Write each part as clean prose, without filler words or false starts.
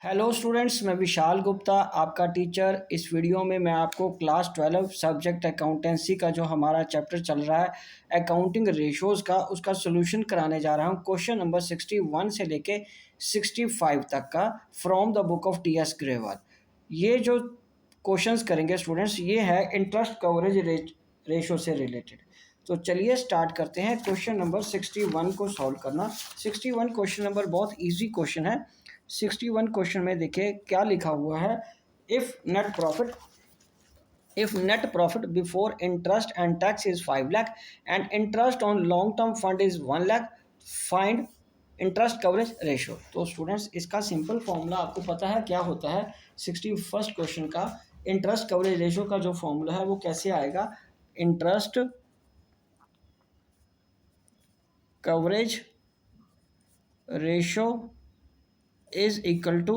Hello students, मैं विशाल गुप्ता आपका teacher. इस वीडियो में मैं आपको क्लास 12 सब्जेक्ट अकाउंटेंसी का जो हमारा चैप्टर चल रहा है अकाउंटिंग रेशोज़ का, उसका सोल्यूशन कराने जा रहा हूं। क्वेश्चन नंबर 61 से लेके 65 तक का from the book of T S Grewal. ये जो क्वेश्चंस करेंगे स्टूडेंट्स, ये है इंटरेस्ट कवरेज रेशो से रिलेटेड। तो चलिए स्टार्ट करते हैं क्वेश्चन नंबर 61 को सॉल्व करना। 61 क्वेश्चन नंबर बहुत ईजी क्वेश्चन है। 61 क्वेश्चन में देखिए क्या लिखा हुआ है। If net profit before interest and tax is 5 lakh and interest on long term fund is 1 lakh, find interest coverage ratio. तो स्टूडेंट्स, इसका सिंपल फॉर्मूला आपको पता है क्या होता है। 61st क्वेश्चन का इंटरेस्ट कवरेज रेशो का जो फॉर्मूला है वो कैसे आएगा। Interest coverage ratio is equal to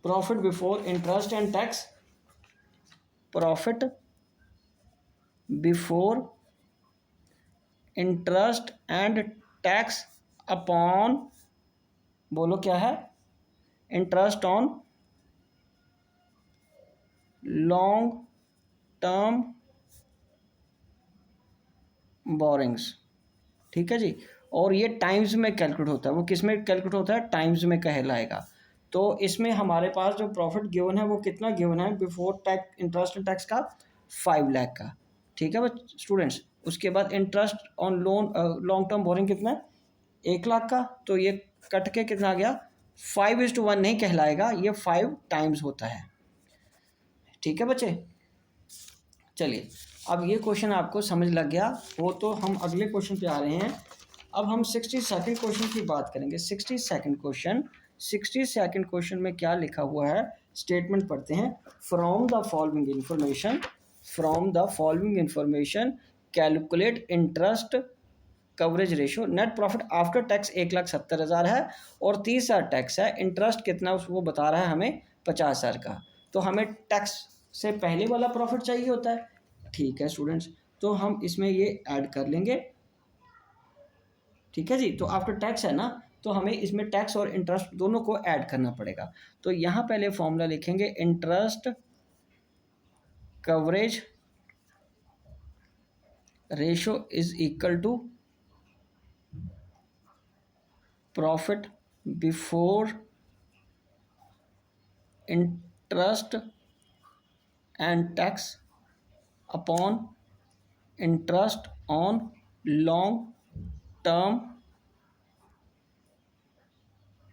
profit before interest and tax, profit before interest and tax upon, बोलो क्या है, interest on long term borings. ठीक है जी। और ये टाइम्स में कैलकुलेट होता है। वो किस में कैलकुलेट होता है? टाइम्स में कहलाएगा। तो इसमें हमारे पास जो प्रॉफिट गिवन है वो कितना गिवन है before tax interest and tax का 5 लाख का। ठीक है बस स्टूडेंट्स। उसके बाद interest on loan long term borrowing कितना है? 1 लाख का। तो ये कट के कितना आ गया? 5:1 नहीं कहलाएगा, ये 5 टाइम्स होता है। ठीक है बच्चे। चलिए, अब ये क्वेश्चन आपको समझ लग गया वो, तो हम अगले क्वेश्चन पे आ रहे हैं। अब हम 62nd क्वेश्चन की बात करेंगे। 62nd क्वेश्चन में क्या लिखा हुआ है, स्टेटमेंट पढ़ते हैं। From the following information calculate interest coverage ratio. Net profit after tax 1,70,000 है और 30,000 टैक्स है। इंटरेस्ट कितना वो बता रहा है हमें 50,000 का। तो हमें टैक्स से पहले वाला प्रॉफिट चाहिए होता है। ठीक है स्टूडेंट्स, तो हम इसमें ये ऐड कर लेंगे। ठीक है जी। तो आफ्टर टैक्स है ना, तो हमें इसमें टैक्स और इंटरेस्ट दोनों को ऐड करना पड़ेगा। तो यहाँ पहले फॉर्मूला लिखेंगे, interest coverage ratio is equal to profit before interest and tax upon interest on long term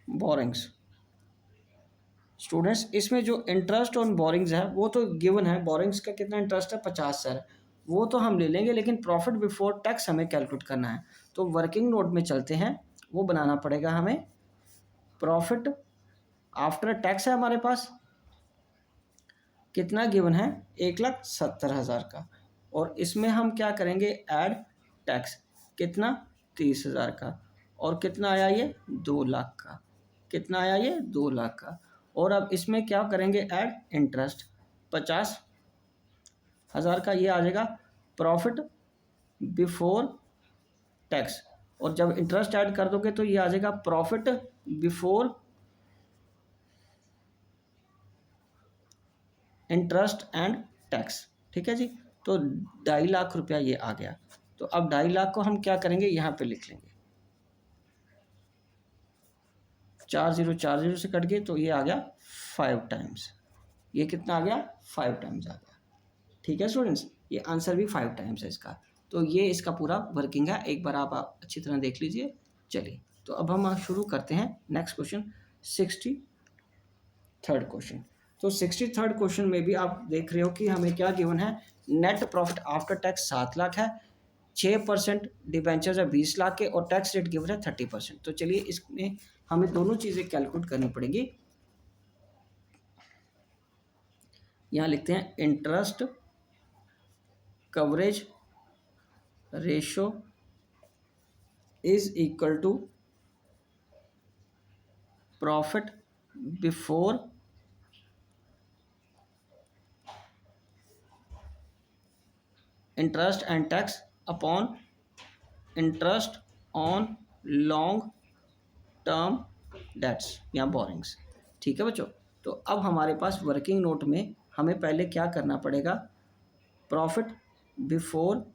borrowings. Students, इसमें जो इंटरेस्ट ऑन बोरिंग्स है वो तो गिवन है। बोरिंग्स का कितना इंटरेस्ट है? 50,000। वो तो हम ले लेंगे, लेकिन प्रॉफिट बिफोर टैक्स हमें कैलकुलेट करना है। तो वर्किंग नोट में चलते हैं, वो बनाना पड़ेगा हमें। प्रॉफिट आफ्टर टैक्स है हमारे पास, कितना गिवन है? 1,70,000 का। और इसमें हम क्या करेंगे? ऐड टैक्स, कितना? 30,000 का। और कितना आया ये? 2 लाख का। कितना आया ये? 2 लाख का। और अब इसमें क्या करेंगे? ऐड इंटरेस्ट 50,000 का, ये आ जाएगा प्रॉफिट बिफोर टैक्स। और जब इंटरेस्ट ऐड कर दोगे तो ये आ जाएगा profit before interest and tax. ठीक है जी। तो 2.5 लाख रुपया ये आ गया। तो अब 2.5 लाख को हम क्या करेंगे? यहाँ पे लिख लेंगे। 40 से कट गए तो ये आ गया 5 टाइम्स। ये कितना आ गया? 5 टाइम्स आ गया। ठीक है स्टूडेंट्स, ये आंसर भी 5 टाइम्स है इसका। तो ये इसका पूरा वर्किंग है, एक बार आप अच्छी तरह देख लीजिए। चलिए, तो अब हम शुरू करते हैं नेक्स्ट क्वेश्चन, 63rd क्वेश्चन। तो 63rd क्वेश्चन में भी आप देख रहे हो कि हमें क्या गिवन है। Net profit after tax 7 lakh है, 6% डिबेंचर्स है 20 लाख के, और टैक्स रेट गिवन है 30%। तो चलिए, इसमें हमें दोनों चीज़ें कैलकुलेट करनी पड़ेगी। यहाँ लिखते हैं interest coverage ratio is equal to profit before interest and tax upon interest on long term debts या बोरिंग्स। ठीक है बच्चों। तो अब हमारे पास वर्किंग नोट में हमें पहले क्या करना पड़ेगा, profit before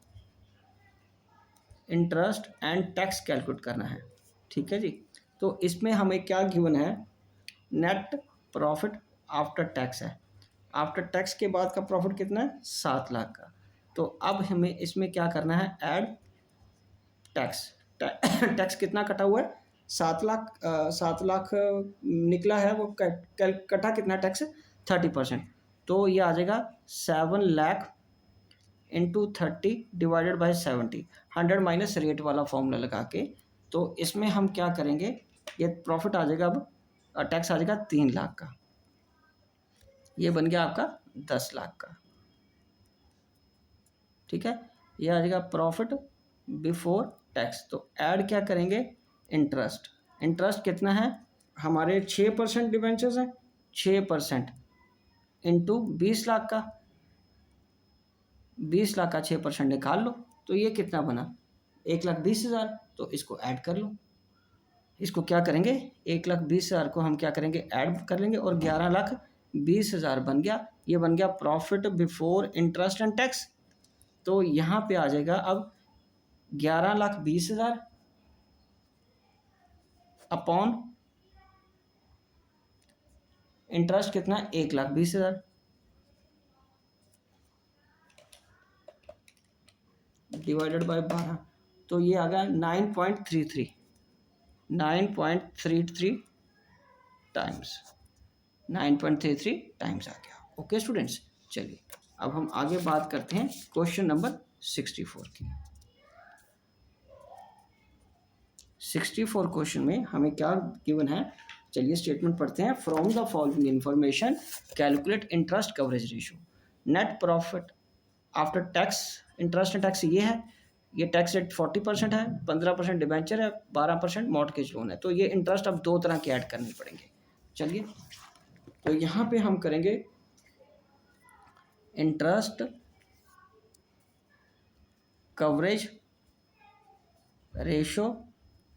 interest and tax calculate करना है, ठीक है जी। तो इसमें हमें क्या गिवन है, नेट प्रॉफिट आफ्टर टैक्स है। आफ्टर टैक्स के बाद का प्रॉफिट कितना है, 7 लाख का। तो अब हमें इसमें क्या करना है, ऐड टैक्स। टैक्स कितना कटा हुआ है, 7 लाख। 7 लाख निकला है, वो कटा कितना टैक्स, 30%। तो ये आ जाएगा 7 lakh into 30 divided by 70, 100 minus rate वाला फॉर्मूला लगा के। तो इसमें हम क्या करेंगे, ये प्रॉफिट आ जाएगा, अब टैक्स आ जाएगा 3 लाख का, ये बन गया आपका 10 लाख का, ठीक है। ये आ जाएगा प्रॉफिट बिफोर टैक्स। तो ऐड क्या करेंगे, इंटरेस्ट। इंटरेस्ट कितना है, हमारे 6% डिबेंचर्स हैं, 6% इंटू 20 लाख का, 20 लाख का 6% निकाल लो, तो ये कितना बना, 1,20,000। तो इसको ऐड कर लो, इसको क्या करेंगे, 1,20,000 को हम क्या करेंगे, ऐड कर लेंगे, और 11,20,000 बन गया। ये बन गया profit before interest and tax. तो यहाँ पे आ जाएगा अब 11,20,000 अपॉन इंटरेस्ट कितना, 1,20,000 डिवाइडेड बाय 12। तो ये आ गया 9.33 टाइम्स, 9.33 टाइम्स आ गया। ओके स्टूडेंट्स, चलिए अब हम आगे बात करते हैं क्वेश्चन नंबर 64 की। 64 क्वेश्चन में हमें क्या गिवन है, चलिए स्टेटमेंट पढ़ते हैं। From the following information calculate interest coverage ratio. Net profit after tax, interest and tax ये है, ये टैक्स रेट 40% है, 15% डिबेंचर है, 12% मॉर्टगेज लोन है। तो ये इंटरेस्ट अब दो तरह के ऐड करने पड़ेंगे। चलिए तो यहाँ पे हम करेंगे interest coverage ratio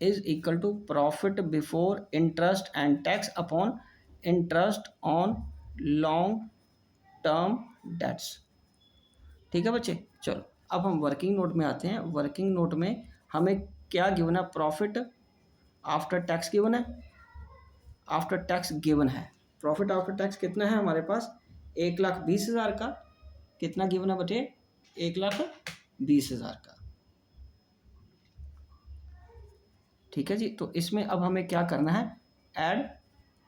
is equal to profit before interest and tax upon interest on long term debts, ठीक है बच्चे। चलो अब हम वर्किंग नोट में आते हैं। वर्किंग नोट में हमें क्या गिवन है, प्रॉफिट आफ्टर टैक्स गिवन है, आफ्टर टैक्स गिवन है। प्रॉफिट आफ्टर टैक्स कितना है हमारे पास, 1,20,000 का। कितना गिवन है बटे, 1,20,000 का, ठीक है जी। तो इसमें अब हमें क्या करना है, ऐड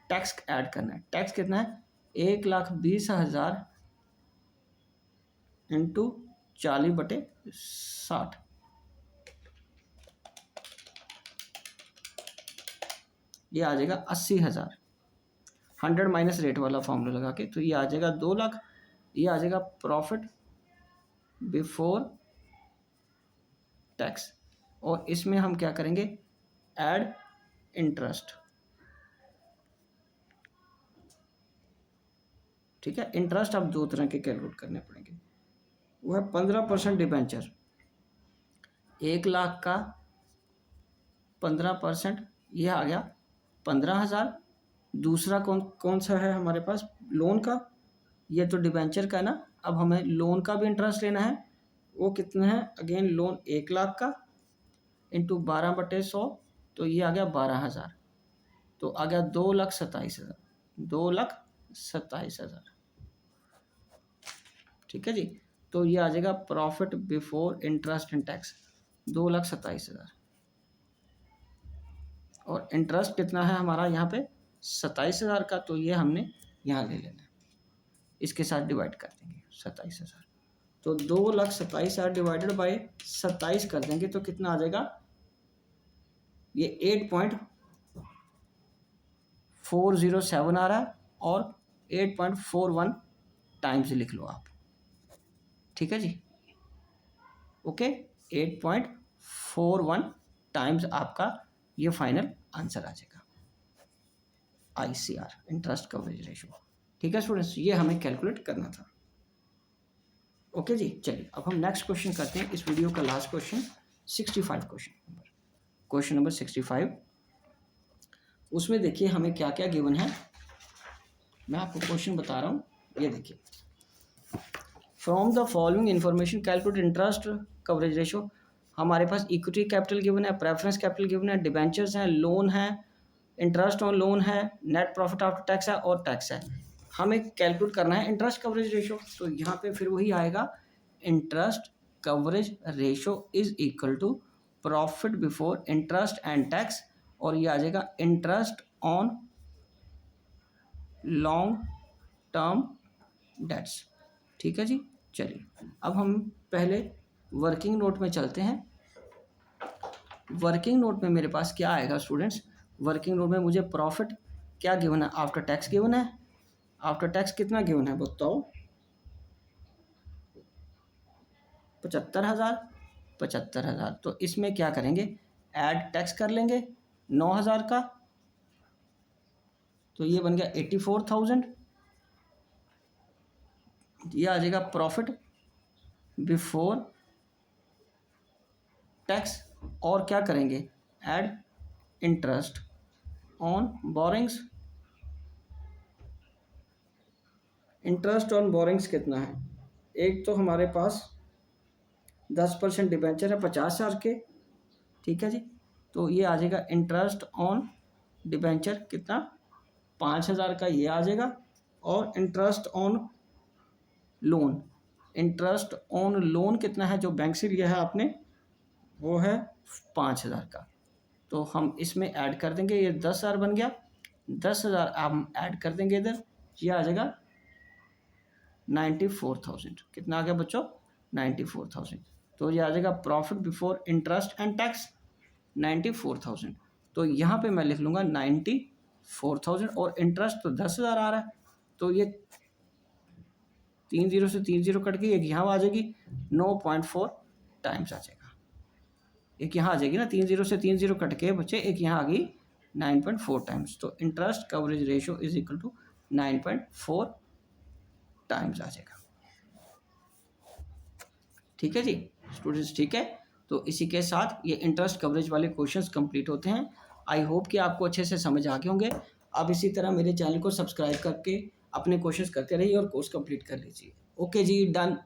टैक्स ऐड करना है। टैक्स कितना है, 1,20,000 इंटू 40/60, ये आ जाएगा 80,000, 100 माइनस रेट वाला फॉर्मूला लगा के। तो ये आ जाएगा 2 लाख। ये आ जाएगा प्रॉफिट बिफोर टैक्स। और इसमें हम क्या करेंगे, ऐड इंटरेस्ट, ठीक है। इंटरेस्ट अब दो तरह के कैलकुलेट करने पड़ेंगे। वो है 15% डिबेंचर, 1 लाख का 15%, ये आ गया 15,000। दूसरा कौन सा है हमारे पास, लोन का। ये तो डिबेंचर का है ना। अब हमें लोन का भी इंटरेस्ट लेना है, वो कितना है, अगेन लोन 1 लाख का इंटू 12/100, तो ये आ गया 12,000। तो आ गया 2,27,000, 2,27,000, ठीक है जी। तो ये आ जाएगा profit before interest and tax 2,27,000। और इंटरेस्ट कितना है हमारा यहाँ पे, 27,000 का। तो ये हमने यहाँ ले लेना है, इसके साथ डिवाइड कर देंगे 27,000। तो 2,27,000 डिवाइडेड बाई 27 कर देंगे तो कितना आ जाएगा, ये 8.407 आ रहा है। और 8.41 टाइम्स लिख लो आप, ठीक है जी। ओके, 8.41 टाइम्स आपका ये फाइनल आंसर आ जाएगा, ICR, इंटरेस्ट कवरेज रेशियो, ठीक है स्टूडेंट्स। ये हमें कैलकुलेट करना था। ओके जी, चलिए अब हम नेक्स्ट क्वेश्चन करते हैं, इस वीडियो का लास्ट क्वेश्चन 65 क्वेश्चन नंबर 65। उसमें देखिए हमें क्या क्या गिवन है। मैं आपको क्वेश्चन बता रहा हूँ, ये देखिए, from the following information calculate interest coverage ratio. हमारे पास इक्विटी कैपिटल गिवन है, प्रेफरेंस कैपिटल गिवन है, डिबेंचर्स हैं, लोन है, इंटरेस्ट ऑन लोन है, नेट प्रॉफिट आफ्टर टैक्स है और टैक्स है। हमें कैलकुलेट करना है इंटरेस्ट कवरेज रेशो। तो यहाँ पे फिर वही आएगा, interest coverage ratio is equal to profit before interest and tax, और ये आ जाएगा interest on long term debts. ठीक है जी। चलिए अब हम पहले वर्किंग नोट में चलते हैं। वर्किंग नोट में मेरे पास क्या आएगा स्टूडेंट्स, वर्किंग नोट में मुझे प्रॉफिट क्या गिवन है, आफ्टर टैक्स गिवन है। आफ्टर टैक्स कितना गिवन है बताओ, 75,000। 75,000, तो इसमें क्या करेंगे, ऐड टैक्स कर लेंगे 9,000 का, तो ये बन गया 84,000। ये आ जाएगा प्रॉफिट बिफोर टैक्स, और क्या करेंगे, add interest on borings. Interest on borings कितना है, एक तो हमारे पास 10% डिबेंचर है 50,000 के, ठीक है जी। तो ये आ जाएगा इंटरेस्ट ऑन डिबेंचर कितना, 5,000 का ये आ जाएगा, और interest on loan, interest on loan कितना है जो बैंक से लिया है आपने, वो है 5,000 का। तो हम इसमें ऐड कर देंगे, ये 10,000 बन गया, 10,000 हम ऐड कर देंगे इधर, ये आ जाएगा 94,000। कितना आ गया बच्चों, 94,000। तो ये आ जाएगा profit before interest and tax 94,000। तो यहाँ पे मैं लिख लूँगा 94,000, और इंटरेस्ट तो 10,000 आ रहा है, तो ये 3 0 से 3 0 कट के एक यहाँ आ जाएगी, 9.4 टाइम्स आ जाएगा। एक यहाँ आ जाएगी ना, 3 0 से 3 0 कट के बच्चे एक यहाँ आ गई 9.4 टाइम्स। तो interest coverage ratio is equal to 9.4 times आ जाएगा। ठीक है जी स्टूडेंट्स, ठीक है। तो इसी के साथ ये इंटरेस्ट कवरेज वाले क्वेश्चंस कंप्लीट होते हैं। आई होप कि आपको अच्छे से समझ आ गए होंगे। आप इसी तरह मेरे चैनल को सब्सक्राइब करके अपने क्वेश्चंस करते रहिए और कोर्स कंप्लीट कर लीजिए। ओके जी, डन।